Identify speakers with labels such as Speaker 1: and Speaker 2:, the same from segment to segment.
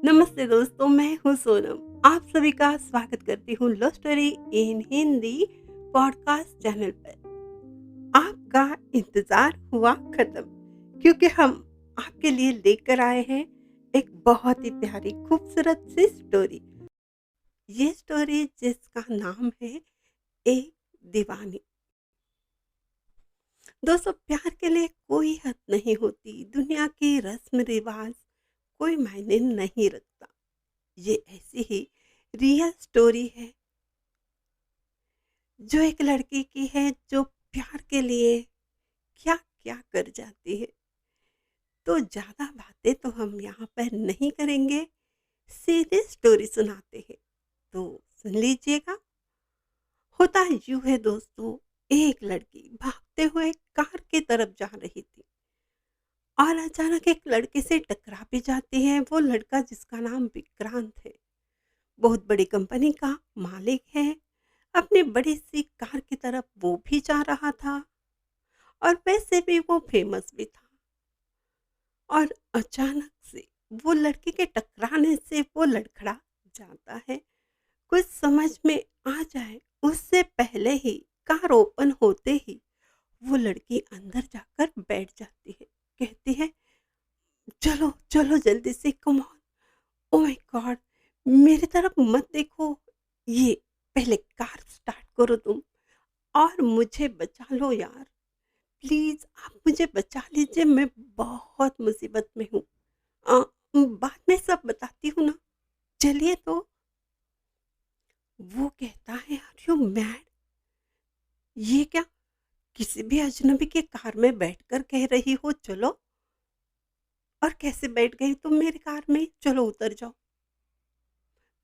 Speaker 1: नमस्ते दोस्तों, मैं हूँ सोनम। आप सभी का स्वागत करती हूँ love story in Hindi podcast channel पर। आपका इंतज़ार हुआ ख़त्म क्योंकि हम आपके लिए लेकर आए हैं एक बहुत ही प्यारी खूबसूरत सी स्टोरी। ये स्टोरी जिसका नाम है एक दीवानी। दोस्तों, प्यार के लिए कोई हद नहीं होती, दुनिया की रस्म-रिवाज़ कोई मायने नहीं रखता। ये ऐसी ही रियल स्टोरी है जो एक लड़की की है जो प्यार के लिए क्या-क्या कर जाती है। तो ज़्यादा बातें तो हम यहाँ पर नहीं करेंगे, सीधे स्टोरी सुनाते हैं। तो सुन लीजिएगा। होता यूँ है दोस्तों, एक लड़की भागते हुए कार की तरफ जा रही थी और अचानक एक लड़के से टकरा भी जाती है। वो लड़का जिसका नाम विक्रांत है, बहुत बड़ी कंपनी का मालिक है। अपनी बड़ी-सी कार की तरफ वो भी जा रहा था और वैसे भी वो फेमस भी था। और अचानक से वो लड़की के टकराने से वो लड़खड़ा जाता है। कुछ समझ में आ जाए उससे पहले ही कार ओपन होते ही वो लड़की अंदर जाकर बैठ जाती है। कहती है, "चलो, चलो जल्दी से, come on. Oh my God! मेरी तरफ मत देखो। ये पहले कार स्टार्ट करो तुम और मुझे बचा लो यार। प्लीज़ आप मुझे बचा लीजिए, मैं बहुत मुसीबत में हूँ। बाद में सब बताती हूँ ना, चलिए तो।" वो कहता है, "आर यू मैड? ये क्या? किसी भी अजनबी की कार में बैठकर कह रही हो चलो? और कैसे बैठ गई तुम मेरी कार में? चलो उतर जाओ।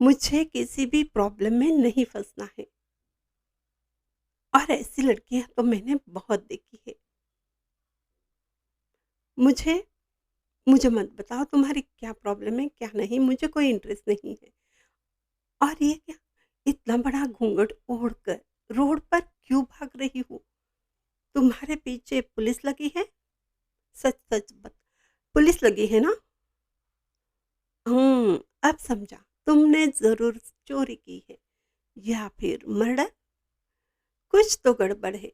Speaker 1: मुझे किसी भी प्रॉब्लम में नहीं फँसना है और ऐसी लड़कियाँ तो मैंने बहुत देखी है। मुझे मुझे मत बताओ तुम्हारी क्या प्रॉब्लम है, क्या नहीं, मुझे कोई इंटरेस्ट नहीं है। और ये क्या, इतना बड़ा घूंघट ओढ़कर रोड पर क्यों भाग रही हो? तुम्हारे पीछे पुलिस लगी है? सच-सच पुलिस लगी है ना?" अब समझा। तुमने ज़रूर चोरी की है या फिर मर्डर। कुछ तो गड़बड़ है।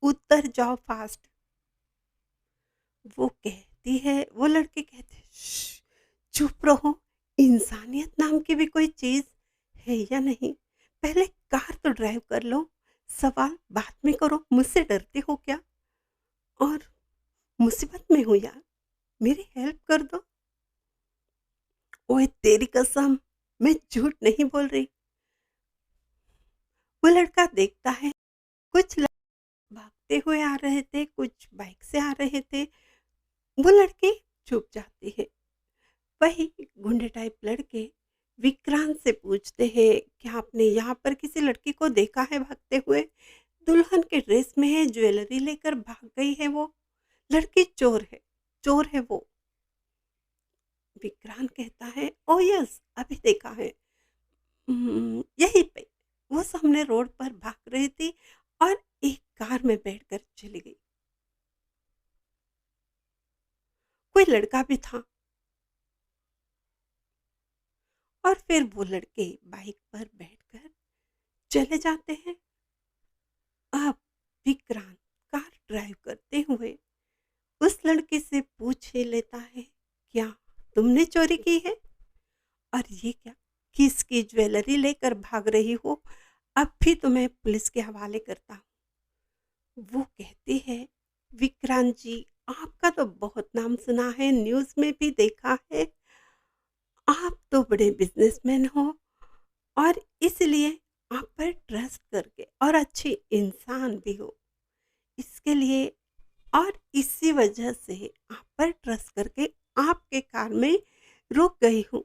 Speaker 1: उतर जाओ फास्ट। वो लड़की कहती है, "श्श, चुप रहो। इंसानियत नाम की भी कोई चीज़ है या नहीं? पहले कार तो ड्राइव कर लो, सवाल बाद में करो। मुझसे डरते हो क्या? और मुसीबत में हूँ यार, मेरी हेल्प कर दो।" ओए तेरी कसम, मैं झूठ नहीं बोल रही। वो लड़का देखता है, कुछ भागते हुए आ रहे थे, कुछ बाइक से आ रहे थे। वो लड़की छुप जाती है। वही गुंडे टाइप लड़के विक्रांत से पूछते हैं, "क्या आपने यहाँ पर किसी लड़की को देखा है भागते हुए? दुल्हन के ड्रेस में है, ज्वेलरी लेकर भाग गई है वो। लड़की चोर है वो।" विक्रांत कहता है, "ओह यस, अभी देखा है। यहीं पे वो सामने रोड पर भाग रही थी और एक कार में बैठकर चली गई। कोई लड़का भी था और फिर वो लड़के बाइक पर बैठकर चले जाते हैं।" अब विक्रांत कार ड्राइव करते हुए उस लड़के से पूछ ही लेता है, "क्या तुमने चोरी की है? और ये क्या, किसकी ज्वेलरी लेकर भाग रही हो? अब भी तुम्हें पुलिस के हवाले करता हूँ।" वो कहती है, "विक्रांत जी, आपका तो बहुत नाम सुना है, न्यूज़ में भी देखा है। आप तो बड़े बिजनेसमैन हो और इसलिए आप पर ट्रस्ट करके और अच्छे इंसान भी हो। इसके लिए और इसी वजह से आप पर ट्रस्ट करके आपके कार में रुक गई हूँ।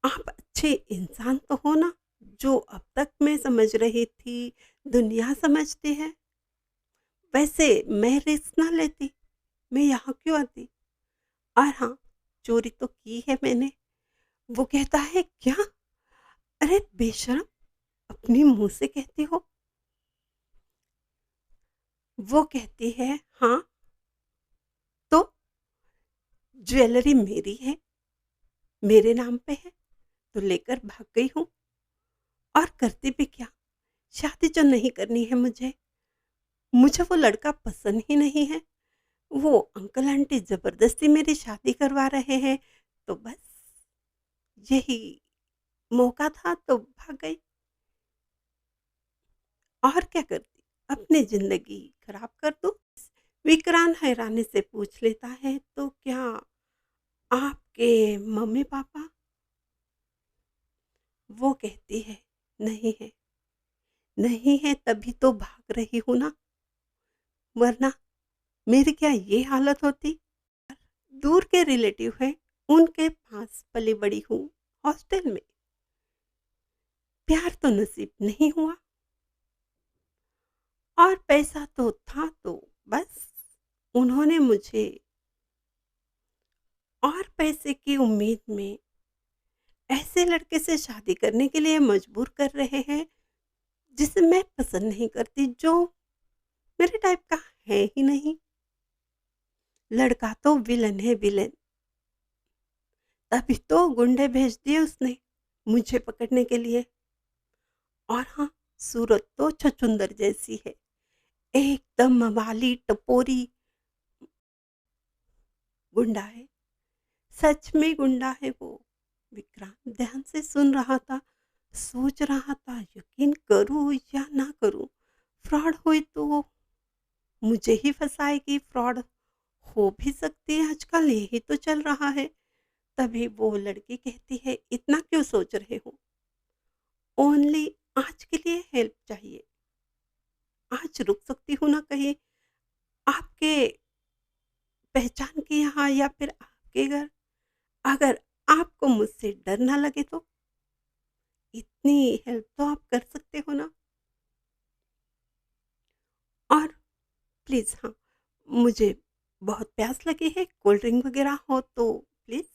Speaker 1: आप अच्छे इंसान तो हो ना, जो अब तक मैं समझ रही थी, दुनिया समझती है। वैसे मैं रिस्क ना लेती, मैं यहाँ क्यों आती? और हाँ, चोरी तो की है मैंने।" वो कहता है, "क्या? अरे बेशर्म, अपने मुँह से कहती हो?" वो कहती है, "हाँ, तो ज्वेलरी मेरी है, मेरे नाम पे है, तो लेकर भाग गई हूँ। और करती भी क्या? शादी जो नहीं करनी है मुझे, मुझे वो लड़का पसंद ही नहीं है। वो अंकल आंटी ज़बरदस्ती मेरी शादी करवा रहे हैं, तो बस यही मौका था तो भाग गई। और क्या करती? अपनी ज़िंदगी खराब कर दूँ? विक्रांत हैरानी से पूछ लेता है, तो क्या आपके मम्मी-पापा? वो कहती है, नहीं है। नहीं है तभी तो भाग रही हूँ ना, वरना मेरी क्या ये हालत होती? दूर के रिलेटिव हैं, उनके पास पली-बड़ी हूँ, हॉस्टल में। प्यार तो नसीब नहीं हुआ और पैसा तो था तो बस उन्होंने मुझे और पैसे की उम्मीद में ऐसे लड़के से शादी करने के लिए मजबूर कर रहे हैं, जिसे मैं पसंद नहीं करती, जो मेरे टाइप का है ही नहीं। लड़का तो विलन है, विलेन। तभी तो गुंडे भेज दिए उसने मुझे पकड़ने के लिए। और हाँ, सूरत तो छछूंदर जैसी है, एकदम मवाली टपोरी गुंडा है। सच में गुंडा है वो। विक्रांत ध्यान से सुन रहा था, सोच रहा था यकीन करूं या ना करूं। फ्रॉड हुई तो मुझे ही फंसाएगी। फ्रॉड हो भी सकती है, आजकल यही तो चल रहा है। तभी वो लड़की कहती है, इतना क्यों सोच रहे हो? ओनली आज के लिए हेल्प चाहिए। आज रुक सकती हूँ ना कहीं आपके पहचान के यहाँ या फिर आपके घर? अगर आपको मुझसे डर ना लगे तो इतनी हेल्प तो आप कर सकते हो ना। और प्लीज़ हाँ, मुझे बहुत प्यास लगी है, कोल्ड ड्रिंक वगैरह हो तो प्लीज़।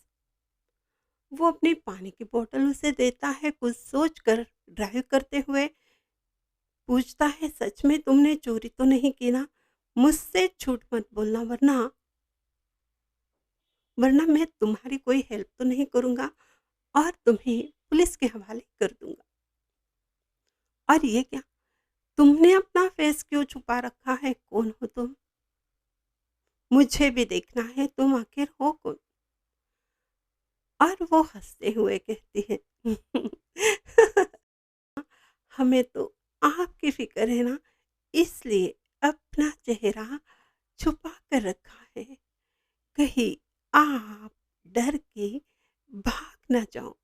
Speaker 1: वो अपनी पानी की बोतल उसे देता है, कुछ सोच कर ड्राइव करते हुए पूछता है, सच में तुमने चोरी तो नहीं की ना? मुझसे झूठ मत बोलना, वरना वरना मैं तुम्हारी कोई हेल्प तो नहीं करूँगा और तुम्हें पुलिस के हवाले कर दूँगा। और ये क्या? तुमने अपना फेस क्यों छुपा रखा है? कौन हो तुम? मुझे भी देखना है तुम आखिर हो कौन? और वो हँसते हुए कहती है, हमें तो आपकी फ़िक्र है ना, इसलिए अपना चेहरा छुपा कर रखा है, कहीं आप डर के भाग ना जाओ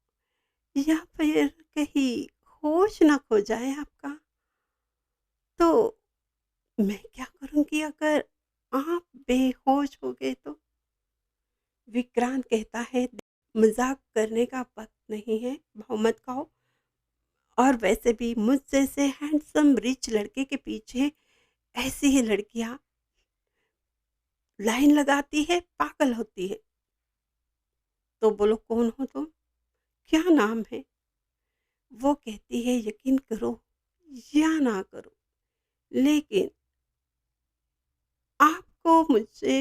Speaker 1: या फिर कहीं होश ना खो जाए आपका। तो मैं क्या करूँगी अगर आप बेहोश हो गए तो? विक्रांत कहता है, मज़ाक करने का वक़्त नहीं है, भाव मत खाओ। और वैसे भी मुझ जैसे हैंडसम रिच लड़के के पीछे ऐसी ही लड़कियाँ लाइन लगाती है, पागल होती है। तो बोलो कौन हो तुम? क्या नाम है? वो कहती है, यकीन करो या ना करो, लेकिन आपको मुझसे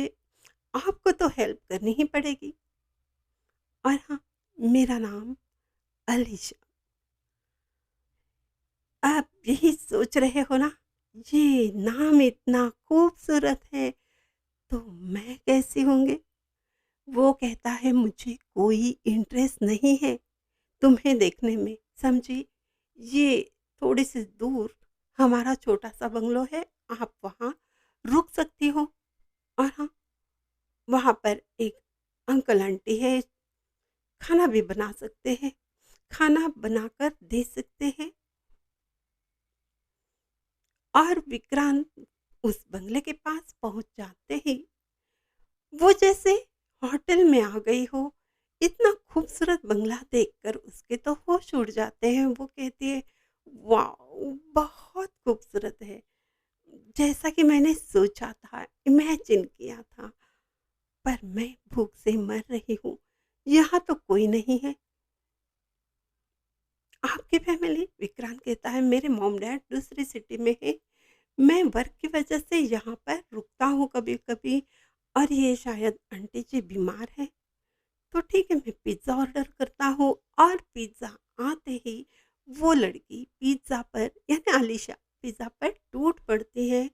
Speaker 1: आपको तो हेल्प करनी ही पड़ेगी। और हाँ, मेरा नाम अलीशा। आप यही सोच रहे हो ना, ये नाम इतना खूबसूरत है, तो मैं कैसी होंगी? वो कहता है, मुझे कोई इंटरेस्ट नहीं है तुम्हें देखने में, समझी? ये थोड़ी सी दूर हमारा छोटा सा बंगलो है, आप वहाँ रुक सकती हो। और हाँ, वहाँ पर एक अंकल आंटी है, खाना भी बना सकते हैं, खाना बनाकर दे सकते हैं। और विक्रांत उस बंगले के पास पहुंच जाते ही वो जैसे होटल में आ गई हो। इतना खूबसूरत बंगला देखकर उसके तो होश उड़ जाते हैं। वो कहती है, वाओ, बहुत खूबसूरत है, जैसा कि मैंने सोचा था, इमेजिन किया था। पर मैं भूख से मर रही हूँ, यहाँ तो कोई नहीं है। आपकी फैमिली? विक्रांत कहता है, मेरे मॉम डैड दूसरी सिटी में है, मैं वर्क की वजह से यहाँ पर रुकता हूँ कभी कभी, और ये शायद आंटी जी बीमार है, तो ठीक है मैं पिज़्ज़ा ऑर्डर करता हूँ। और पिज़्ज़ा आते ही वो लड़की पिज़्ज़ा पर यानी अलीशा पिज़्ज़ा पर टूट पड़ती है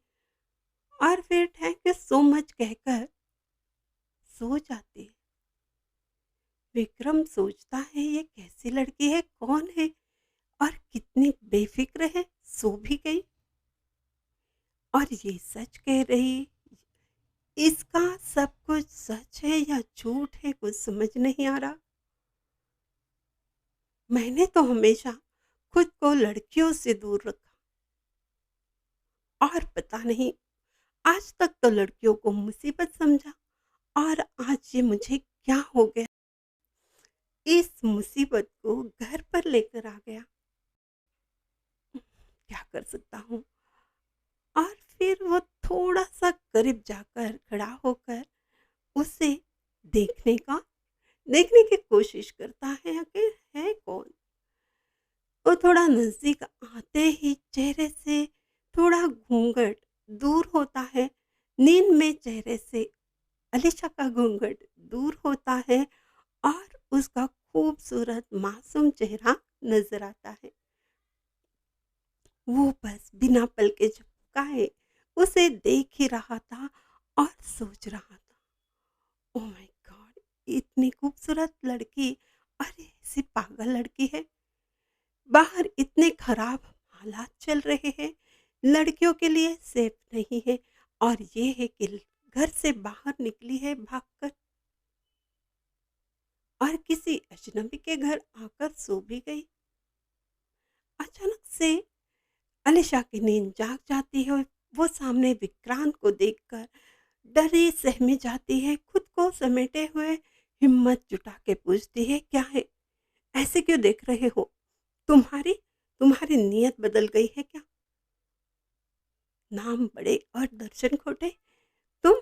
Speaker 1: और फिर थैंक यू सो मच कहकर सो जाती है। विक्रम सोचता है ये कैसी लड़की है, कौन है और कितनी बेफिक्र है, सो भी गई। और ये सच कह रही, इसका सब कुछ सच है या झूठ है कुछ समझ नहीं आ रहा। मैंने तो हमेशा खुद को लड़कियों से दूर रखा और पता नहीं आज तक तो लड़कियों को मुसीबत समझा, और आज ये मुझे क्या हो गया, इस मुसीबत को घर पर लेकर आ गया। क्या कर सकता हूँ। और फिर वो थोड़ा सा करीब जाकर खड़ा होकर उसे देखने का देखने की कोशिश करता है, आखिर है कौन। वो थोड़ा नजदीक आते ही चेहरे से थोड़ा घूंघट दूर होता है। नींद में चेहरे से अलीशा का घूंघट दूर होता है और उसका खूबसूरत मासूम चेहरा नजर आता है। वो बस बिना पल के झपकाए उसे देख ही रहा था और सोच रहा था, ओह माय गॉड, इतनी खूबसूरत लड़की, अरे ऐसी पागल लड़की है। बाहर इतने खराब हालात चल रहे हैं, लड़कियों के लिए सेफ नहीं है, और ये है कि घर से बाहर निकली है भागकर और किसी अजनबी के घर आकर सो भी गई। अचानक से अलीशा की नींद जाग जाती है। वो सामने विक्रांत को देखकर डरी सहमी जाती है, खुद को समेटे हुए हिम्मत जुटा के पूछती है, क्या है, ऐसे क्यों देख रहे हो, तुम्हारी तुम्हारी नीयत बदल गई है क्या, नाम बड़े और दर्शन खोटे, तुम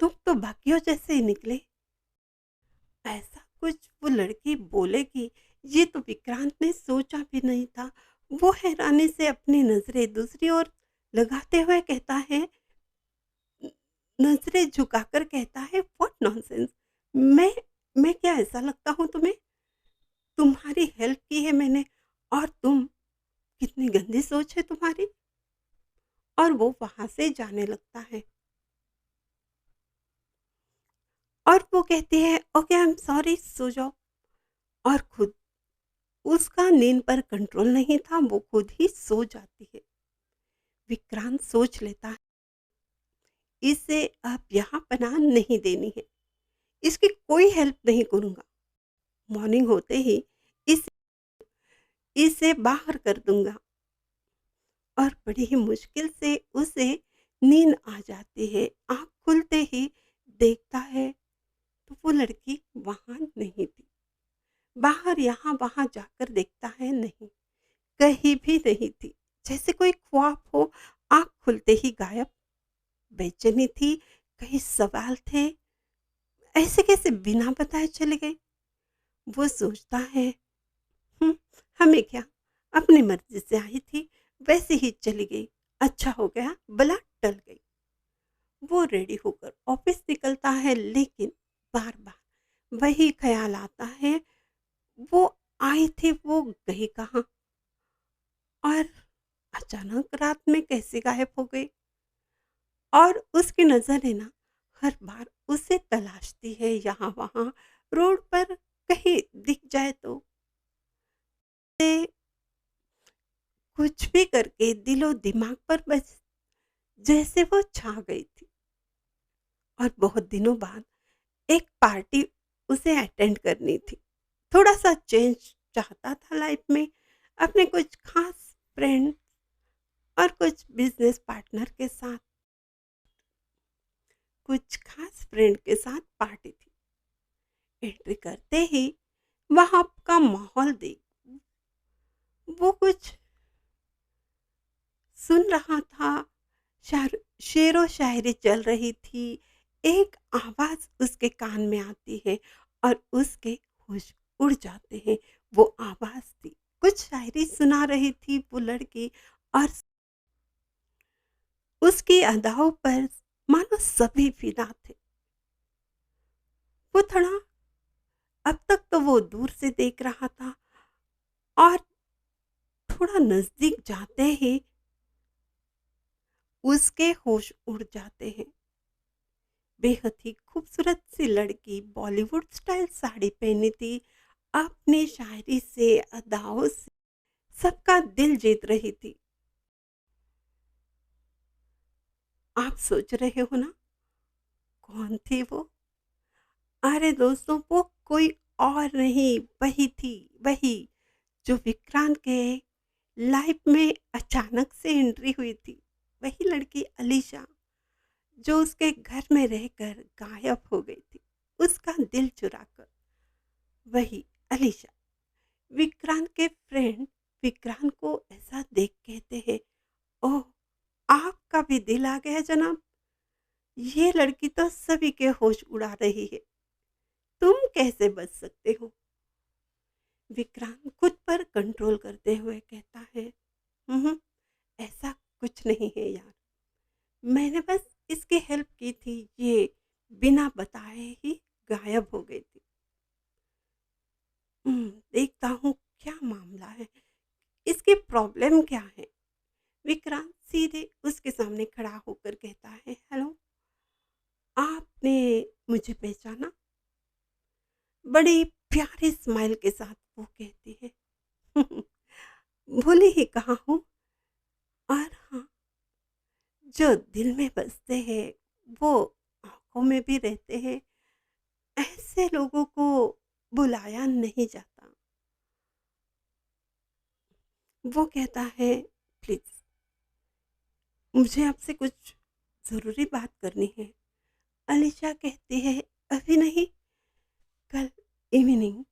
Speaker 1: तुम तो बाकियों जैसे ही निकले। ऐसा कुछ वो लड़की बोलेगी, ये तो विक्रांत ने सोचा भी नहीं था। वो हैरानी से अपनी नजरें दूसरी ओर लगाते हुए कहता है, नजरें झुकाकर कहता है, व्हाट नॉनसेंस। मैं मैं क्या ऐसा लगता हूँ तुम्हें, तुम्हारी हेल्प की है मैंने, और तुम, कितनी गंदी सोच है तुम्हारी। और वो वहां से जाने लगता है और वो कहती है, ओके आई एम सॉरी, सो जाओ। और खुद उसका नींद पर कंट्रोल नहीं था, वो खुद ही सो जाती है। विक्रांत सोच लेता है, इसे अब यहाँ पनाह नहीं देनी है, इसकी कोई हेल्प नहीं करूंगा। मॉर्निंग होते ही इस इसे बाहर कर दूंगा। और बड़ी ही मुश्किल से उसे नींद आ जाती है। आँख खुलते ही देखता है तो वो लड़की वहाँ नहीं थी। बाहर यहाँ वहाँ जाकर देखता है, नहीं, कहीं भी नहीं थी। जैसे कोई ख्वाब हो, आँख खुलते ही गायब। बेचैनी थी, कई सवाल थे, ऐसे कैसे बिना बताए चले गए। वो सोचता है, "हुँ, हमें क्या, अपनी मर्ज़ी से आई थी, वैसे ही चली गई। अच्छा हो गया, बला टल गई।" वो रेडी होकर ऑफ़िस निकलता है, लेकिन बार-बार वही ख़्याल आता है, वो आई थी, वो गई कहाँ? और अचानक रात में कैसे गायब हो गई? और उसकी नज़रें ना हर बार उसे तलाशती है, यहाँ-वहाँ, रोड पर कहीं दिख जाए तो। से कुछ भी करके दिलो-दिमाग पर बस जैसे वो छा गई थी। और बहुत दिनों बाद एक पार्टी उसे अटेंड करनी थी। थोड़ा-सा चेंज चाहता था लाइफ में, अपने कुछ खास फ्रेंड और कुछ बिज़नेस पार्टनर के साथ, कुछ खास फ्रेंड के साथ पार्टी थी। एंट्री करते ही वहाँ का माहौल देख वो कुछ सुन रहा था, शेरो शायरी चल रही थी। एक आवाज़ उसके कान में आती है और उसके होश उड़ जाते हैं। वो आवाज़ थी, कुछ शायरी सुना रही थी वो लड़की, और उसकी अदाओं पर मानो सभी फिदा थे। वो थोड़ा, अब तक तो वो दूर से देख रहा था और थोड़ा नजदीक जाते ही उसके होश उड़ जाते हैं। बेहद ही खूबसूरत सी लड़की, बॉलीवुड स्टाइल साड़ी पहनी थी, अपनी शायरी से, अदाओं से सबका दिल जीत रही थी। आप सोच रहे हो ना, कौन थी वो? अरे दोस्तों, वो कोई और नहीं, वही थी, वही जो विक्रांत के लाइफ में अचानक से एंट्री हुई थी। वही लड़की अलीशा, जो उसके घर में रहकर गायब हो गई थी, उसका दिल चुराकर। वही अलीशा। विक्रांत के फ्रेंड विक्रांत को ऐसा देख कहते हैं, ओह, आपका भी दिल आ गया जनाब। ये लड़की तो सभी के होश उड़ा रही है, तुम कैसे बच सकते हो? विक्रांत खुद पर कंट्रोल करते हुए कहता है, "हम्म, ऐसा कुछ नहीं है यार, मैंने बस इसकी हेल्प की थी, ये बिना बताए ही गायब हो गई थी। देखता हूँ क्या मामला है, इसकी प्रॉब्लम क्या है।" विक्रांत सीधे उसके सामने खड़ा होकर कहता है, हेलो, आपने मुझे पहचाना? बड़ी प्यारी स्माइल के साथ वो कहती है, भूली ही कहाँ हूँ। और हाँ, जो दिल में बसते हैं वो आंखों में भी रहते हैं, ऐसे लोगों को बुलाया नहीं जाता। वो कहता है, प्लीज, मुझे आपसे कुछ जरूरी बात करनी है। अलीशा कहती है, अभी नहीं, कल इवनिंग,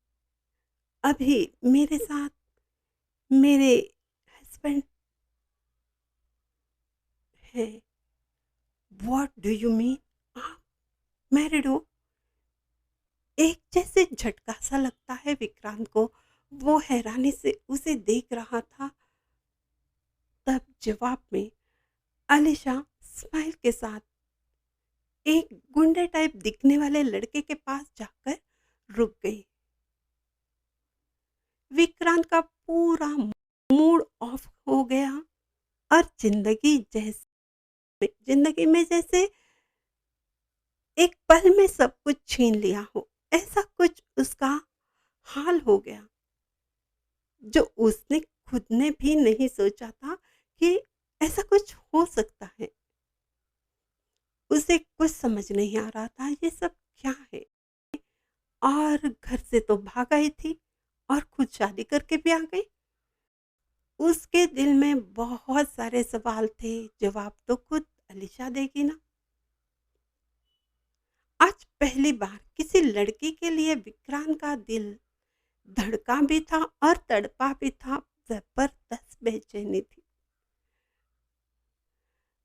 Speaker 1: अभी मेरे साथ मेरे हस्बैंड है। What do you mean? आप मैरिड हो? एक जैसे झटका सा लगता है विक्रांत को। वो हैरानी से उसे देख रहा था। तब जवाब में अलीशा स्माइल के साथ एक गुंडे टाइप दिखने वाले लड़के के पास जाकर रुक गई। विक्रांत का पूरा मूड ऑफ हो गया और जिंदगी में जैसे एक पल में सब कुछ छीन लिया हो, ऐसा कुछ उसका हाल हो गया, जो उसने खुद ने भी नहीं सोचा था कि ऐसा कुछ हो सकता है। उसे कुछ समझ नहीं आ रहा था ये सब क्या है, और घर से तो भाग आई थी और खुद शादी करके भी आ गई। उसके दिल में बहुत सारे सवाल थे, जवाब तो खुद अलीशा देगी ना। आज पहली बार किसी लड़की के लिए विक्रांत का दिल धड़का भी था और तड़पा भी था। जबरदस्त बेचैनी थी।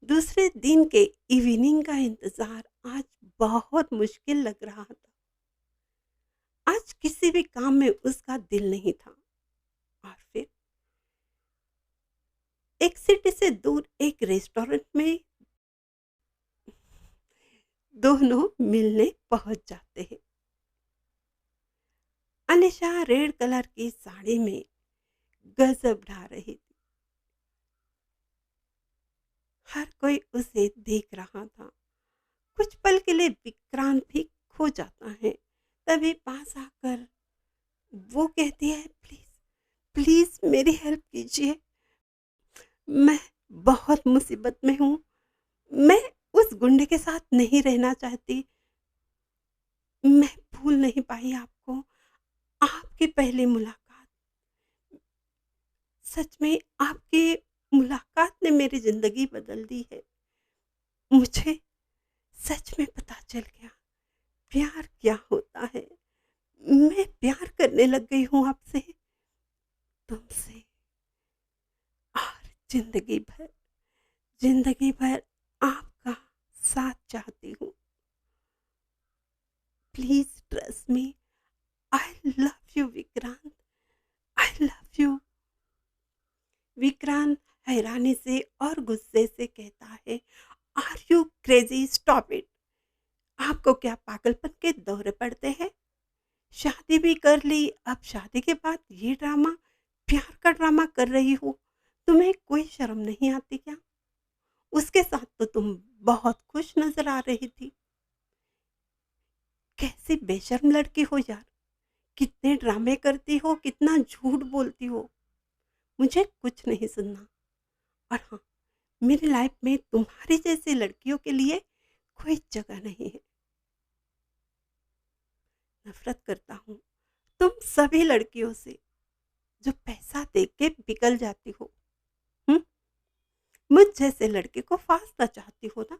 Speaker 1: दूसरे दिन के इवनिंग का इंतजार आज बहुत मुश्किल लग रहा था। आज किसी भी काम में उसका दिल नहीं था। और फिर एक सिटी से दूर एक रेस्टोरेंट में दोनों मिलने पहुंच जाते हैं। अनिशा रेड कलर की साड़ी में गजब ढा रही थी। हर कोई उसे देख रहा था। कुछ पल के लिए विक्रांत भी खो जाता है। तभी पास आकर वो कहती है, प्लीज, प्लीज मेरी हेल्प कीजिए, मैं बहुत मुसीबत में हूँ। मैं उस गुंडे के साथ नहीं रहना चाहती। मैं भूल नहीं पाई आपको। आपकी पहली मुलाकात, सच में आपकी मुलाकात ने मेरी जिंदगी बदल दी है। मुझे सच में पता चल गया प्यार क्या होता है। मैं प्यार करने लग गई हूँ आपसे, तुमसे, और जिंदगी भर आपका साथ चाहती हूँ। Please trust me, I love you Vikrant, I love you. Vikrant हैरानी से और गुस्से से कहता है, are you crazy, stop it. आपको क्या पागलपन के दौरे पड़ते हैं? शादी भी कर ली, अब शादी के बाद ये ड्रामा, प्यार का ड्रामा कर रही हो। तुम्हें कोई शर्म नहीं आती क्या? उसके साथ तो तुम बहुत खुश नजर आ रही थी। कैसी बेशर्म लड़की हो यार। कितने ड्रामे करती हो, कितना झूठ बोलती हो। मुझे कुछ नहीं सुनना। और हाँ, मेरी लाइफ में तुम्हारी जैसी लड़कियों के लिए कोई जगह नहीं है। नफरत करता हूँ तुम सभी लड़कियों से जो पैसा दे के बिकल जाती हो। हम्म, मुझ जैसे लड़के को फांसना चाहती हो ना,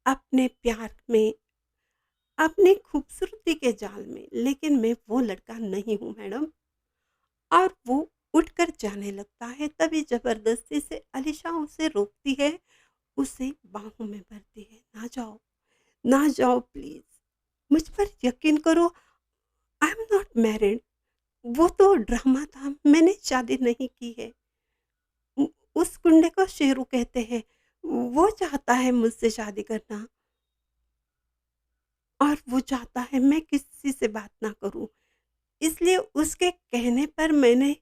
Speaker 1: अपने प्यार में, अपनी खूबसूरती के जाल में। लेकिन मैं वो लड़का नहीं हूँ मैडम। और वो उठकर जाने लगता है, तभी जबरदस्ती से अलीशा उसे रोकती है, उसे बाहों में भरती है। ना जाओ, ना जाओ प्लीज, मुझ पर यकीन करो। I am not married. वो तो ड्रामा था, मैंने शादी नहीं की है। उस गुंडे को शेरू कहते हैं। वो चाहता है मुझसे शादी करना, और वो चाहता है मैं किसी से बात ना करूं। इसलिए उसके कहने पर मैंने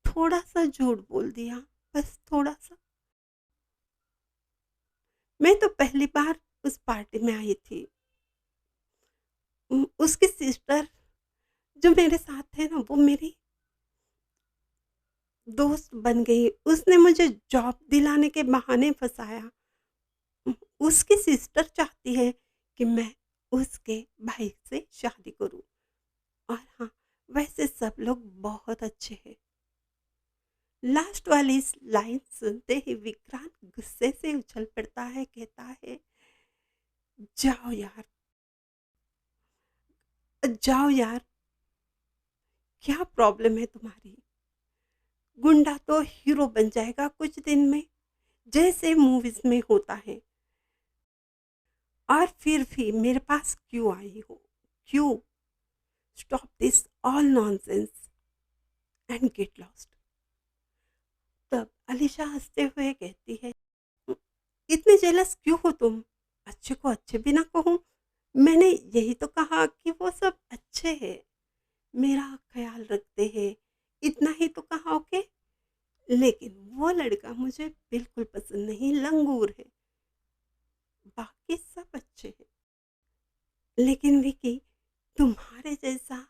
Speaker 1: थोड़ा सा झूठ बोल दिया, बस थोड़ा सा। मैं तो पहली बार उस पार्टी में आई थी। उसकी सिस्टर जो मेरे साथ थे ना, वो मेरी दोस्त बन गई। उसने मुझे जॉब दिलाने के बहाने फंसाया। उसकी सिस्टर चाहती है कि मैं उसके भाई से शादी करूं। और हाँ, वैसे सब लोग बहुत अच्छे हैं। लास्ट वाली इस लाइन सुनते ही विक्रांत गुस्से से उछल पड़ता है, कहता है, जाओ यार, जाओ यार, क्या प्रॉब्लम है तुम्हारी? गुंडा तो हीरो बन जाएगा कुछ दिन में, जैसे मूवीज में होता है। और फिर भी मेरे पास क्यों आई हो? क्यों? Stop this all nonsense and get lost. तब अलीशा हंसते हुए कहती है, इतने जेलस क्यों हो तुम? अच्छे को अच्छे भी ना कहूँ? मैंने यही तो कहा कि वो सब अच्छे हैं, मेरा ख्याल रखते हैं, इतना ही तो कहा। ओके, लेकिन वो लड़का मुझे बिल्कुल पसंद नहीं, लंगूर है। बाकी सब अच्छे हैं, लेकिन विकी, तुम्हारे जैसा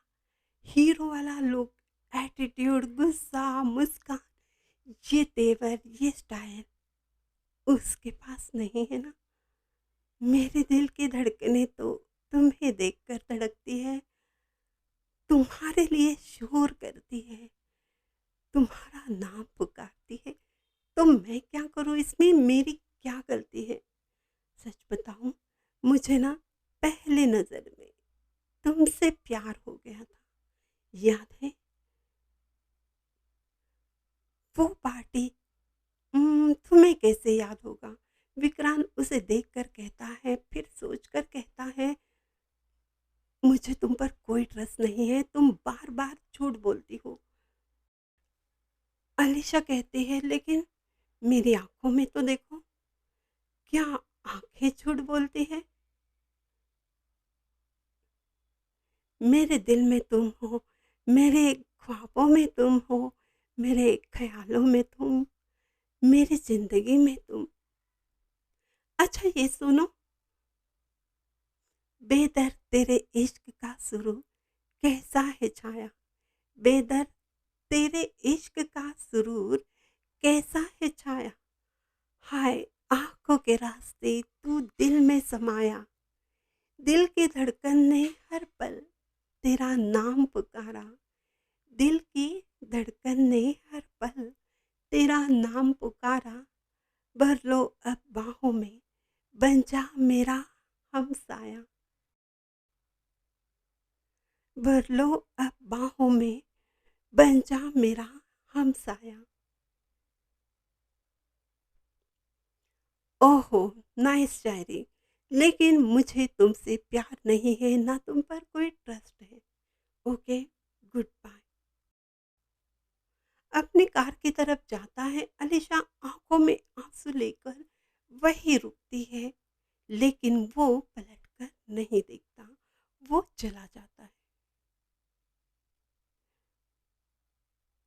Speaker 1: हीरो वाला लुक, एटीट्यूड, गुस्सा, मुस्कान, ये तेवर, ये स्टाइल उसके पास नहीं है ना। मेरे दिल की धड़कनें तो तुम्हें देखकर धड़कती है, तुम्हारे लिए शोर करती है, तुम्हारा नाम पुकारती है। तो मैं क्या करूं, इसमें मेरी क्या गलती है? सच बताऊं, मुझे ना पहले नजर में तुमसे प्यार हो गया था। याद है वो पार्टी? तुम्हें कैसे याद होगा? विक्रांत उसे देखकर कहता है, फिर सोचकर कहता है, मुझे तुम पर कोई ट्रस्ट नहीं है, तुम बार बार झूठ बोलती हो। अलीशा कहती है, लेकिन मेरी आंखों में तो देखो, क्या आंखें झूठ बोलती है? मेरे दिल में तुम हो, मेरे ख्वाबों में तुम हो, मेरे ख्यालों में तुम, मेरी जिंदगी में तुम। अच्छा ये सुनो, बेदर्द तेरे इश्क का सुरूर कैसा है छाया, बेदर्द तेरे इश्क का सुरूर कैसा है छाया, हाय आंखों के रास्ते तू दिल में समाया, दिल की धड़कन ने हर पल तेरा नाम पुकारा, दिल की धड़कन ने हर पल तेरा नाम पुकारा, भर लो अब बाहों में, बन जा मेरा हमसाया, भर लो अब बाहों में, बन जा मेरा हमसाया। ओहो, नाइस शायरी। लेकिन मुझे तुमसे प्यार नहीं है, ना तुम पर कोई ट्रस्ट है। Okay, good bye. अपनी कार की तरफ जाता है। अलीशा आंखों में आंसू लेकर वही रुकती है, लेकिन वो पलटकर नहीं देखता, वो चला जाता है।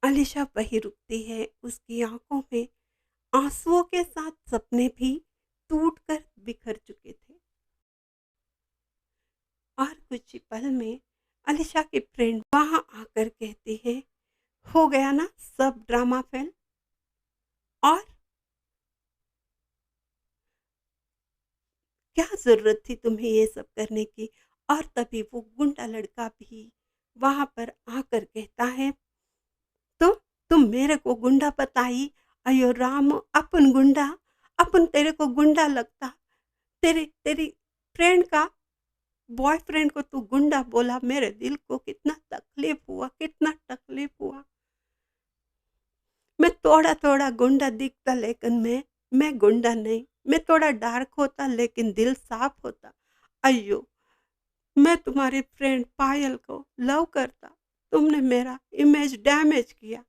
Speaker 1: अलीशा वही रुकती है, उसकी आंखों में आंसुओं के साथ सपने भी टूटकर बिखर चुके थे। और कुछ ही पल में अलीशा की फ्रेंड वहां आकर कहती है, हो गया ना सब ड्रामा फेल। और क्या जरूरत थी तुम्हें ये सब करने की। और तभी वो गुंडा लड़का भी वहां पर आकर कहता है, तुम तुम मेरे को गुंडा बताई। अयो राम, अपन गुंडा, अपन तेरे को गुंडा लगता। तेरी तेरी फ्रेंड का बॉयफ्रेंड को तू गुंडा बोला। मेरे दिल को कितना तकलीफ हुआ, कितना तकलीफ हुआ। मैं थोड़ा थोड़ा गुंडा दिखता, लेकिन मैं गुंडा नहीं। मैं थोड़ा डार्क होता, लेकिन दिल साफ होता। अयो, मैं तुम्हारी फ्रेंड पायल को लव करता। तुमने मेरा इमेज डैमेज किया,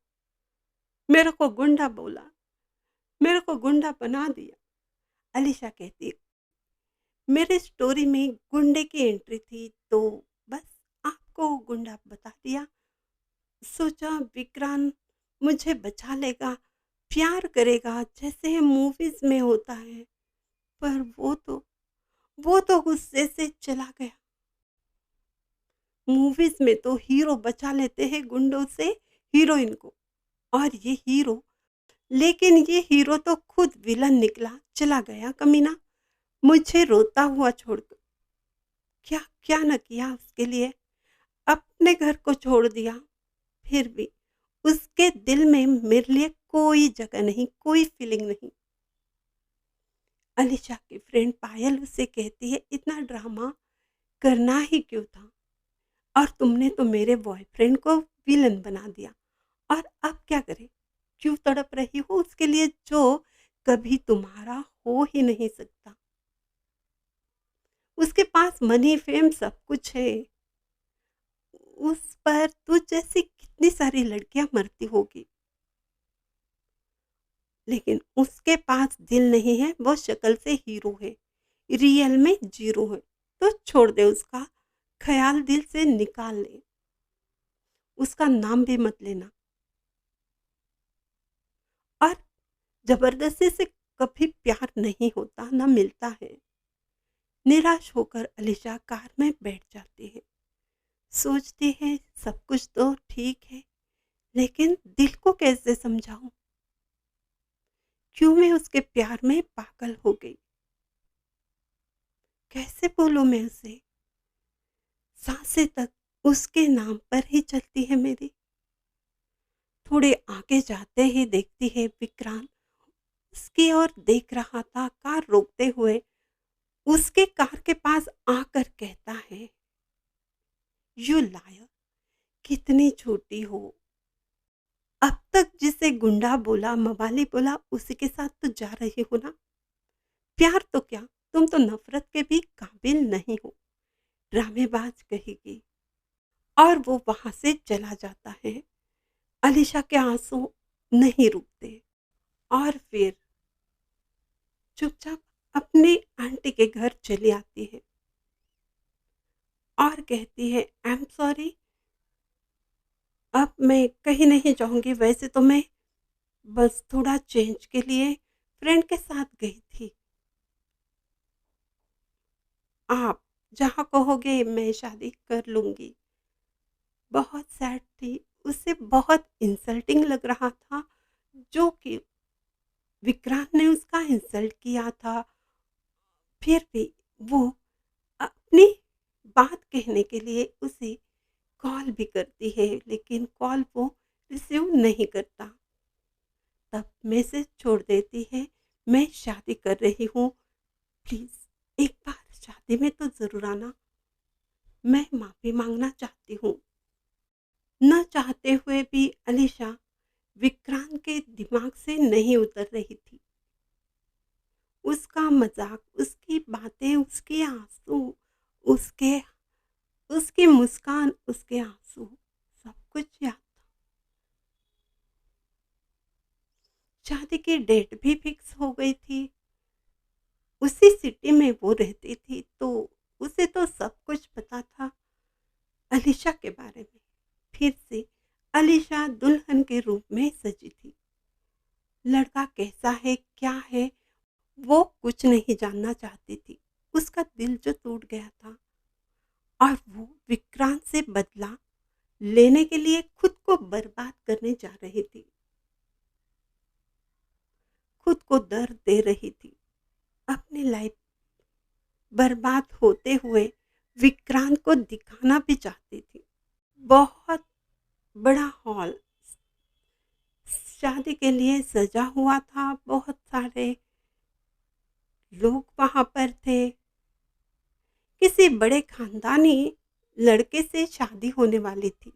Speaker 1: मेरे को गुंडा बोला, मेरे को गुंडा बना दिया। अलीशा कहती, मेरे स्टोरी में गुंडे की एंट्री थी, तो बस आपको गुंडा बता दिया। सोचा विक्रांत मुझे बचा लेगा, प्यार करेगा जैसे मूवीज में होता है। पर वो तो गुस्से से चला गया। मूवीज में तो हीरो बचा लेते हैं गुंडों से हीरोइन को, और ये हीरो, लेकिन ये हीरो तो खुद विलन निकला, चला गया कमीना, मुझे रोता हुआ छोड़कर। क्या क्या न किया उसके लिए, अपने घर को छोड़ दिया। फिर भी उसके दिल में मेरे लिए कोई जगह नहीं, कोई फीलिंग नहीं। अलीशा की फ्रेंड पायल उससे कहती है, इतना ड्रामा करना ही क्यों था। और तुमने तो मेरे बॉयफ्रेंड को विलन बना दिया। और अब क्या करे, क्यों तड़प रही हो उसके लिए जो कभी तुम्हारा हो ही नहीं सकता। उसके पास मनी फेम सब कुछ है, उस पर तुझ जैसी कितनी सारी लड़कियां मरती होगी, लेकिन उसके पास दिल नहीं है। वो शक्ल से हीरो है, रियल में जीरो है। तो छोड़ दे, उसका ख्याल दिल से निकाल ले, उसका नाम भी मत लेना। और जबरदस्ती से कभी प्यार नहीं होता, ना मिलता है। निराश होकर अलीशा कार में बैठ जाती है, सोचती है सब कुछ तो ठीक है, लेकिन दिल को कैसे समझाऊं। क्यों मैं उसके प्यार में पागल हो गई, कैसे बोलूं मैं उसे। सांसें तक उसके नाम पर ही चलती है मेरी। थोड़े आगे जाते ही देखती है विक्रांत उसकी ओर देख रहा था, कार रोकते हुए उसके कार के पास आकर कहता है, यू लायर, कितनी छोटी हो। अब तक जिसे गुंडा बोला, मवाली बोला, उसी के साथ तो जा रही हो ना। प्यार तो क्या, तुम तो नफरत के भी काबिल नहीं हो, ड्रामेबाज कहेगी। और वो वहां से चला जाता है। अलीशा के आंसू नहीं रुकते, और फिर चुपचाप अपनी आंटी के घर चली आती है और कहती है, आई एम सॉरी, अब मैं कहीं नहीं जाऊंगी। वैसे तो मैं बस थोड़ा चेंज के लिए फ्रेंड के साथ गई थी। आप जहाँ कहोगे मैं शादी कर लूंगी। बहुत सैड थी, उसे बहुत इंसल्टिंग लग रहा था जो कि विक्रांत ने उसका इंसल्ट किया था। फिर भी वो अपनी बात कहने के लिए उसे कॉल भी करती है, लेकिन कॉल वो रिसीव नहीं करता। तब मैसेज छोड़ देती है, मैं शादी कर रही हूँ, प्लीज एक बार शादी में तो जरूर आना, मैं माफी मांगना चाहती हूँ। न चाहते हुए भी अलीशा विक्रांत के दिमाग से नहीं उतर रही थी। उसका मजाक, उसकी बातें, उसके आंसू, उसके उसकी मुस्कान, उसके आंसू, सब कुछ याद था। शादी की डेट भी फिक्स हो गई थी। उसी सिटी में वो रहती थी, तो उसे तो सब कुछ पता था अलीशा के बारे में। फिर से अलीशा दुल्हन के रूप में सजी थी। लड़का कैसा है, क्या है, वो कुछ नहीं जानना चाहती थी। उसका दिल जो टूट गया था और वो विक्रांत से बदला लेने के लिए खुद को बर्बाद करने जा रही थी, खुद को दर्द दे रही थी। अपनी लाइफ बर्बाद होते हुए विक्रांत को दिखाना भी चाहती थी। बहुत बड़ा हॉल शादी के लिए सजा हुआ था, बहुत सारे लोग वहां पर थे। किसी बड़े खानदानी लड़के से शादी होने वाली थी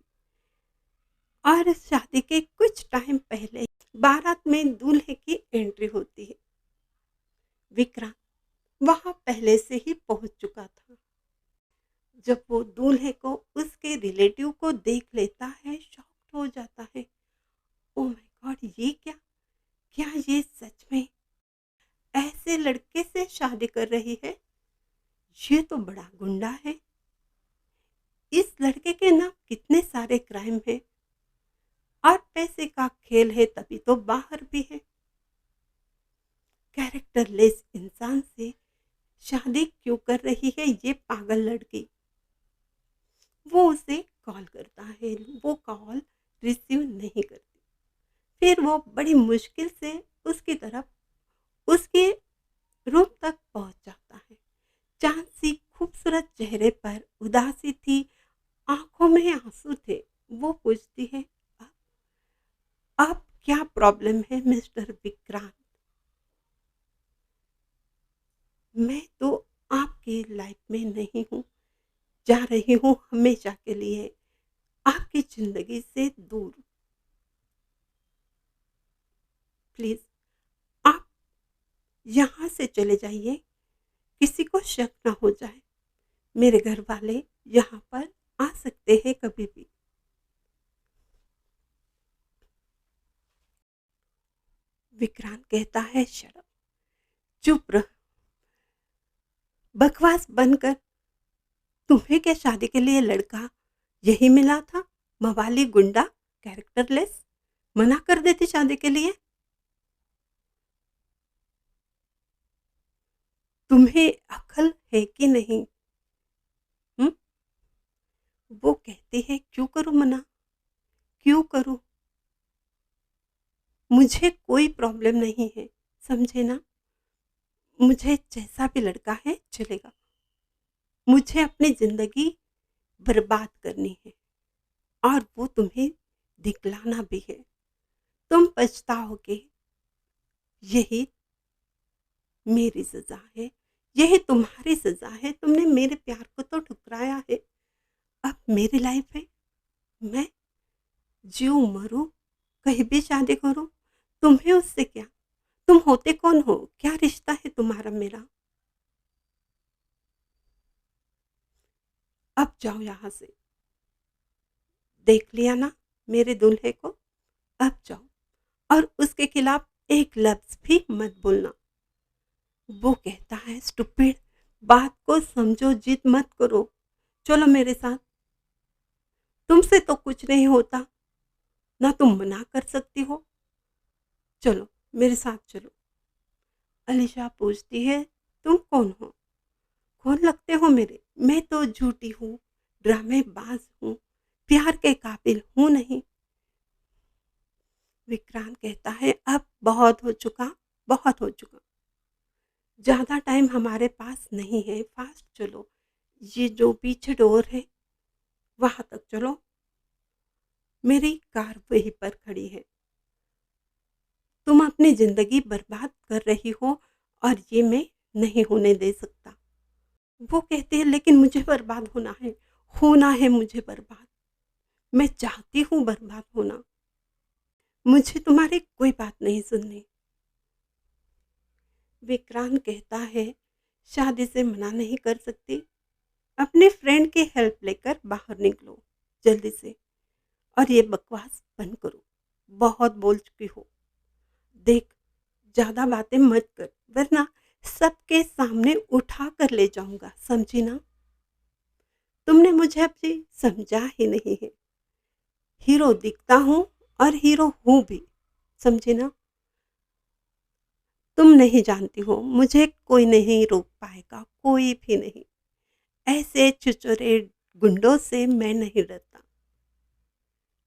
Speaker 1: और शादी के कुछ टाइम पहले बारात में दूल्हे की एंट्री होती है। विक्रांत वहां पहले से ही पहुंच चुका था। जब वो दूल्हे को उसके रिलेटिव को देख लेता है, शॉक्ड हो जाता है। ओ माय गॉड, ये क्या, क्या ये सच में ऐसे लड़के से शादी कर रही है? ये तो बड़ा गुंडा है। इस लड़के के नाम कितने सारे क्राइम है और पैसे का खेल है, तभी तो बाहर भी है। कैरेक्टरलेस इंसान से शादी क्यों कर रही है ये पागल लड़की? वो उसे कॉल करता है, वो कॉल रिसीव नहीं करती। फिर वो बड़ी मुश्किल से उसकी तरफ उसके रूम तक पहुंच जाता है। चांद सी खूबसूरत चेहरे पर उदासी थी, आंखों में आंसू थे। वो पूछती है, अब क्या प्रॉब्लम है मिस्टर विक्रांत? मैं तो आपकी लाइफ में नहीं हूँ, जा रही हूँ हमेशा के लिए आपकी जिंदगी से दूर। प्लीज आप यहाँ से चले जाइए, किसी को शक ना हो जाए। मेरे घर वाले यहाँ पर आ सकते हैं कभी भी। विक्रांत कहता है, शर्म, चुप रह, बकवास बंद कर। तुम्हें क्या शादी के लिए लड़का यही मिला था? मवाली गुंडा, कैरेक्टरलेस, मना कर देती शादी के लिए। तुम्हें अक्ल है कि नहीं? हुँ? वो कहती है, क्यों करूं मना, क्यों करूं? मुझे कोई प्रॉब्लम नहीं है, समझे ना? मुझे जैसा भी लड़का है चलेगा। मुझे अपनी जिंदगी बर्बाद करनी है और वो तुम्हें दिखलाना भी है। तुम पछताओगे, यही मेरी सजा है, यही तुम्हारी सजा है। तुमने मेरे प्यार को तो ठुकराया है। अब मेरी लाइफ है, मैं जीऊं मरूं, कहीं भी शादी करूं, तुम्हें उससे क्या? तुम होते कौन हो? क्या रिश्ता है तुम्हारा मेरा? अब जाओ यहाँ से। देख लिया ना मेरे दूल्हे को? अब जाओ और उसके खिलाफ एक लफ्ज भी मत बोलना। वो कहता है, स्टूपिड, बात को समझो, जिद मत करो, चलो मेरे साथ। तुमसे तो कुछ नहीं होता, ना तुम मना कर सकती हो। चलो मेरे साथ चलो। अलीशा पूछती है, तुम कौन हो? कौन लगते हो मेरे? मैं तो झूठी हूँ, ड्रामेबाज हूँ, प्यार के काबिल हूँ नहीं। विक्रांत कहता है, अब बहुत हो चुका, बहुत हो चुका। ज्यादा टाइम हमारे पास नहीं है, फास्ट चलो। ये जो पीछे डोर है वहां तक चलो, मेरी कार वहीं पर खड़ी है। तुम अपनी जिंदगी बर्बाद कर रही हो और ये मैं नहीं होने दे सकता। वो कहती है, लेकिन मुझे बर्बाद होना है, होना है मुझे बर्बाद। मैं चाहती हूँ बर्बाद होना। मुझे तुम्हारी कोई बात नहीं सुननी। विक्रांत कहता है, शादी से मना नहीं कर सकती। अपने फ्रेंड की हेल्प लेकर बाहर निकलो जल्दी से और ये बकवास बंद करो। बहुत बोल चुकी हो। देख, ज्यादा बातें मत कर, वरना सबके सामने उठा कर ले जाऊंगा, समझी ना? तुमने मुझे अभी समझा ही नहीं है। हीरो दिखता हूँ और हीरो हूँ भी, समझी ना? तुम नहीं जानती हो, मुझे कोई नहीं रोक पाएगा, कोई भी नहीं। ऐसे छुछुरे गुंडों से मैं नहीं डरता।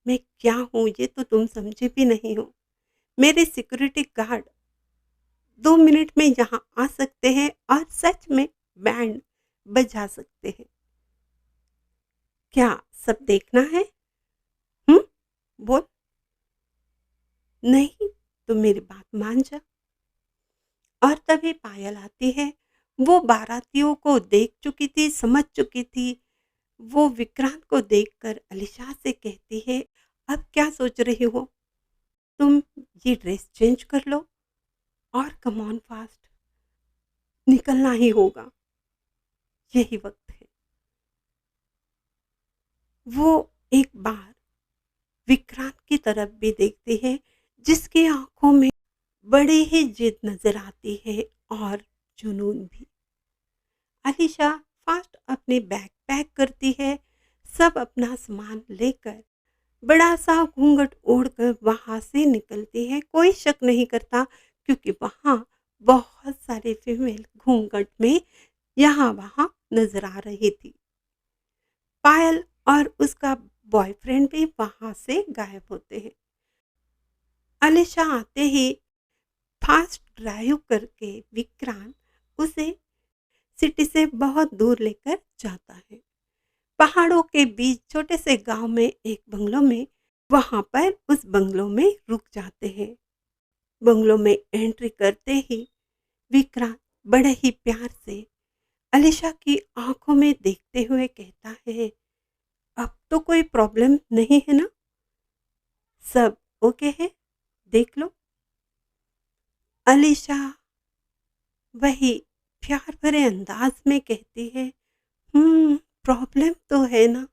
Speaker 1: मैं क्या हूँ ये तो तुम समझे भी नहीं हो। मेरे सिक्योरिटी गार्ड 2 मिनट में यहाँ आ सकते हैं और सच में बैंड बजा सकते हैं। क्या सब देखना है? हम्म, बोल। नहीं तो मेरी बात मान जा। और तभी पायल आती है। वो बारातियों को देख चुकी थी, समझ चुकी थी। वो विक्रांत को देखकर अलीशा से कहती है, अब क्या सोच रही हो? तुम ये ड्रेस चेंज कर लो और कम ऑन फास्ट, निकलना ही होगा, यही वक्त है। वो एक बार विक्रांत की तरफ भी देखती है, जिसकी आंखों में बड़ी ही जिद नजर आती है और जुनून भी। अलीशा फास्ट अपने बैग पैक करती है। सब अपना सामान लेकर बड़ा सा घूंघट ओढ़कर वहां से निकलती है। कोई शक नहीं करता, क्योंकि वहां बहुत सारे फीमेल घूंघट में यहाँ वहां नजर आ रही थी। पायल और उसका बॉयफ्रेंड भी वहां से गायब होते हैं। अलीशा आते ही फास्ट ड्राइव करके विक्रांत उसे सिटी से बहुत दूर लेकर जाता है। पहाड़ों के बीच छोटे से गांव में एक बंगलो में, वहां पर उस बंगलो में रुक जाते हैं। बंगलो में एंट्री करते ही विक्रांत बड़े ही प्यार से अलीशा की आंखों में देखते हुए कहता है, अब तो कोई प्रॉब्लम नहीं है ना? सब ओके है, देख लो। अलीशा वही प्यार भरे अंदाज में कहती है, प्रॉब्लम तो है ना,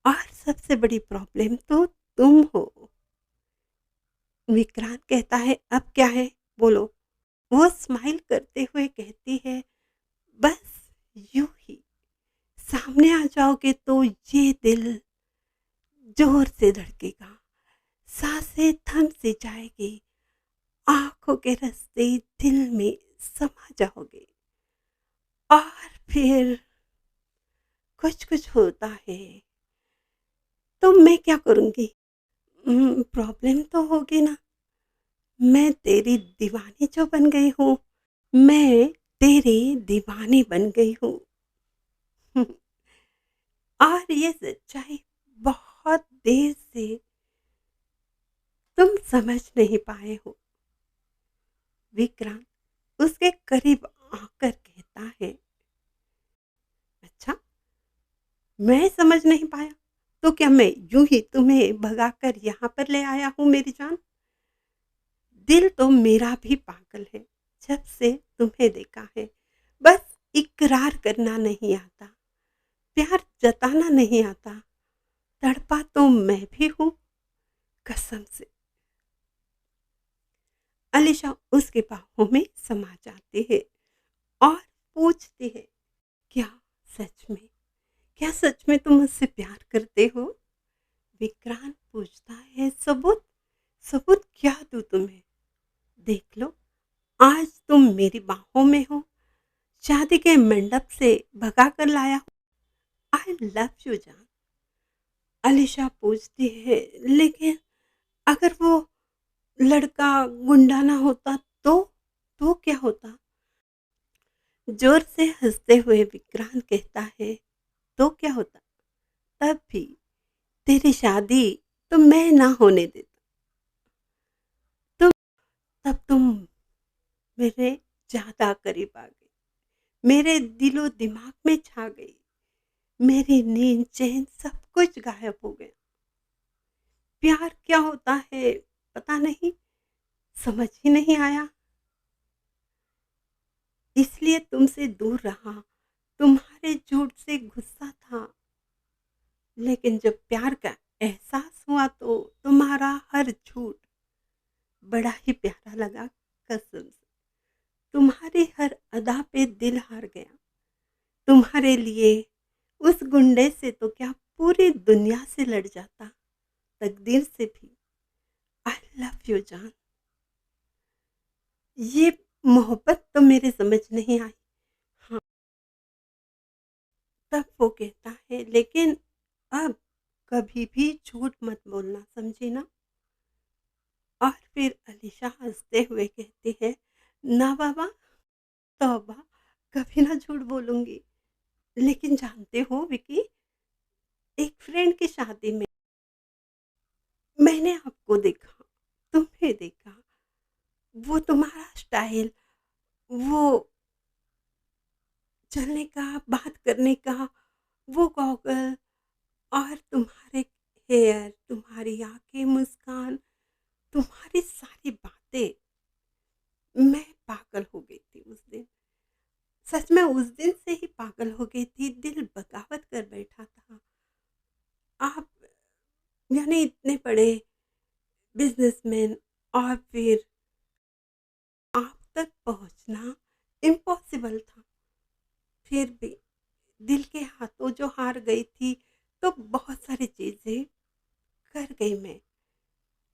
Speaker 1: और सबसे बड़ी प्रॉब्लम तो तुम हो। विक्रांत कहता है, अब क्या है, बोलो। वो स्माइल करते हुए कहती है, बस यूं ही सामने आ जाओगे तो ये दिल जोर से धड़केगा, सांसें थम सी जाएगी, आंखों के रास्ते दिल में समा जाओगे, और फिर कुछ कुछ होता है। तो मैं क्या करूंगी? प्रॉब्लम तो होगी ना। मैं तेरी दीवानी जो बन गई हूँ, मैं तेरी दीवानी बन गई हूँ। और ये सच्चाई बहुत देर से तुम समझ नहीं पाए हो। विक्रांत उसके करीब आकर कहता है, अच्छा, मैं समझ नहीं पाया तो क्या मैं यूं ही तुम्हें भगाकर यहाँ पर ले आया हूँ मेरी जान? दिल तो मेरा भी पागल है जब से तुम्हें देखा है। बस इकरार करना नहीं आता, प्यार जताना नहीं आता। तड़पा तो मैं भी हूँ, कसम से। अलीशा उसके बाहों में समा जाती है और पूछती है, क्या सच में, क्या सच में तुम मुझसे प्यार करते हो? विक्रांत पूछता है, सबूत? सबूत क्या दूं तुम्हें? देख लो, आज तुम मेरी बाहों में हो, शादी के मंडप से भगा कर लाया हूँ। आई लव यू जान। अलीशा पूछती है, लेकिन अगर वो लड़का गुंडा ना होता तो क्या होता? जोर से हंसते हुए विक्रांत कहता है, तो क्या होता? तब भी तेरी शादी तो मैं ना होने देता। तुम तब तुम मेरे ज्यादा करीब आ गई, मेरे दिलो दिमाग में छा गई, मेरी नींद चैन सब कुछ गायब हो गया। प्यार क्या होता है पता नहीं, समझ ही नहीं आया, इसलिए तुमसे दूर रहा, तुम्हारे झूठ से गुस्सा था। लेकिन जब प्यार का एहसास हुआ तो तुम्हारा हर झूठ बड़ा ही प्यारा लगा, कसम से। तुम्हारी हर अदा पे दिल हार गया। तुम्हारे लिए उस गुंडे से तो क्या पूरी दुनिया से लड़ जाता, तकदीर से भी। आई लव यू जान। ये मोहब्बत तो मेरे समझ नहीं आई। हाँ, तब वो कहता है लेकिन अब कभी भी झूठ मत बोलना, समझी ना। और फिर अलीशा हंसते हुए कहती है, ना बाबा, तौबा, कभी ना झूठ बोलूंगी। लेकिन जानते हो विकी, एक फ्रेंड की शादी में मैंने आपको देखा, तुम्हें देखा, वो तुम्हारा स्टाइल, वो चलने का, बात करने का, वो गॉगल, और तुम्हारे हेयर, तुम्हारी आंखें, मुस्कान, तुम्हारी सारी बातें, मैं पागल हो गई थी उस दिन। सच में उस दिन से ही पागल हो गई थी, दिल बगावत कर बैठा था। आप यानी इतने बड़े बिजनेसमैन, और फिर आप तक पहुंचना इम्पॉसिबल था। फिर भी दिल के हाथों जो हार गई थी, तो बहुत सारी चीजें कर गई मैं।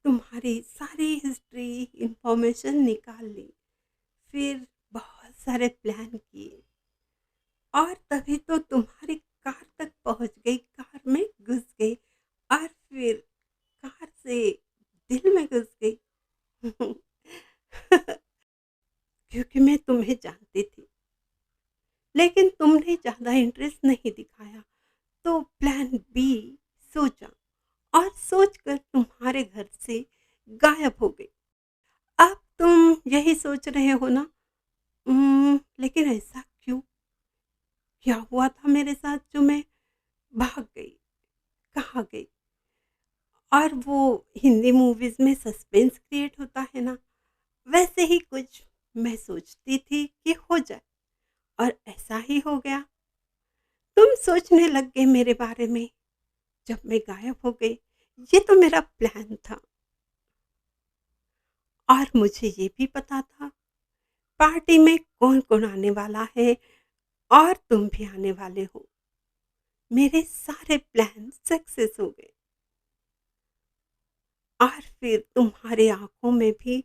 Speaker 1: तुम्हारी सारी हिस्ट्री, इंफॉर्मेशन निकाल ली, फिर बहुत सारे प्लान किए, और तभी तो तुम्हारी कार तक पहुंच गई, कार में घुस गई, और फिर कार से दिल में घुस गई। क्योंकि मैं तुम्हें जानती थी, लेकिन तुमने ज्यादा इंटरेस्ट नहीं दिखाया, तो प्लान बी सोचा, और सोचकर तुम्हारे घर से गायब हो गई। अब तुम यही सोच रहे हो ना, लेकिन ऐसा क्यों, क्या हुआ था मेरे साथ जो मैं भाग गई, कहाँ गई। और वो हिंदी मूवीज में सस्पेंस क्रिएट होता है ना, वैसे ही कुछ मैं सोचती थी कि हो जाए, और ऐसा ही हो गया। तुम सोचने लग गए मेरे बारे में जब मैं गायब हो गई। ये तो मेरा प्लान था, और मुझे ये भी पता था पार्टी में कौन कौन आने वाला है, और तुम भी आने वाले हो। मेरे सारे प्लान सक्सेस हो गए, और फिर तुम्हारी आंखों में भी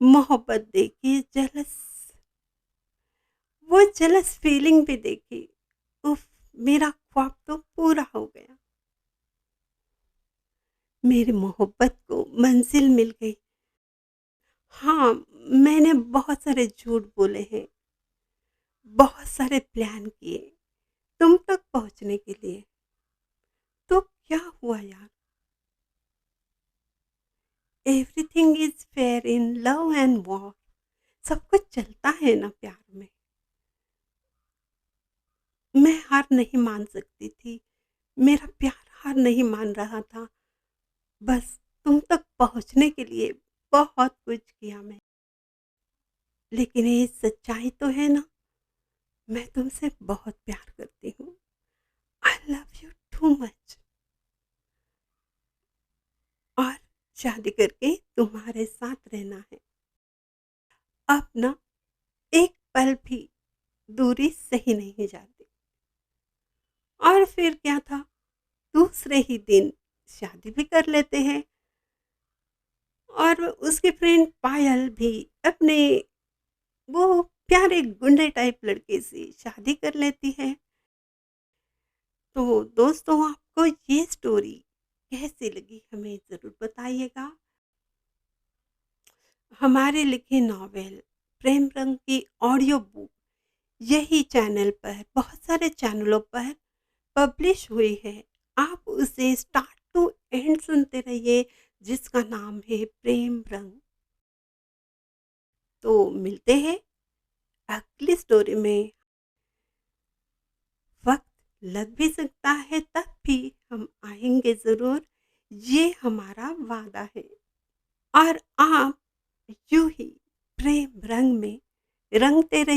Speaker 1: मोहब्बत देखी, जलस, वो जलस फीलिंग भी देखी। उफ, मेरा ख्वाब तो पूरा हो गया। मेरी मोहब्बत को मंजिल मिल गई। हाँ, मैंने बहुत सारे झूठ बोले हैं, बहुत सारे प्लान किए तुम तक पहुंचने के लिए। तो क्या हुआ यार, everything is fair in love and war. सब कुछ चलता है ना प्यार में। मैं हार नहीं मान सकती थी, मेरा प्यार हार नहीं मान रहा था। बस तुम तक पहुंचने के लिए बहुत कुछ किया मैं, लेकिन ये सच्चाई तो है ना, मैं तुमसे बहुत प्यार करती हूँ। आई लव यू टू मच, और शादी करके तुम्हारे साथ रहना है। अब ना एक पल भी दूरी सही नहीं जाती। और फिर क्या था, दूसरे ही दिन शादी भी कर लेते हैं, और उसकी फ्रेंड पायल भी अपने वो प्यारे गुंडे टाइप लड़के से शादी कर लेती है। तो दोस्तों, आपको ये स्टोरी कैसी लगी हमें ज़रूर बताइएगा। हमारे लिखे नॉवेल प्रेम रंग की ऑडियो बुक यही चैनल पर, बहुत सारे चैनलों पर पब्लिश हुई है। आप उसे स्टार्ट टू एंड सुनते रहिए, जिसका नाम है प्रेम रंग। तो मिलते हैं अगली स्टोरी में। वक्त लग भी सकता है, तब भी हम आएंगे ज़रूर, ये हमारा वादा है। और आप यूं ही प्रेम रंग में रंगते रहिए।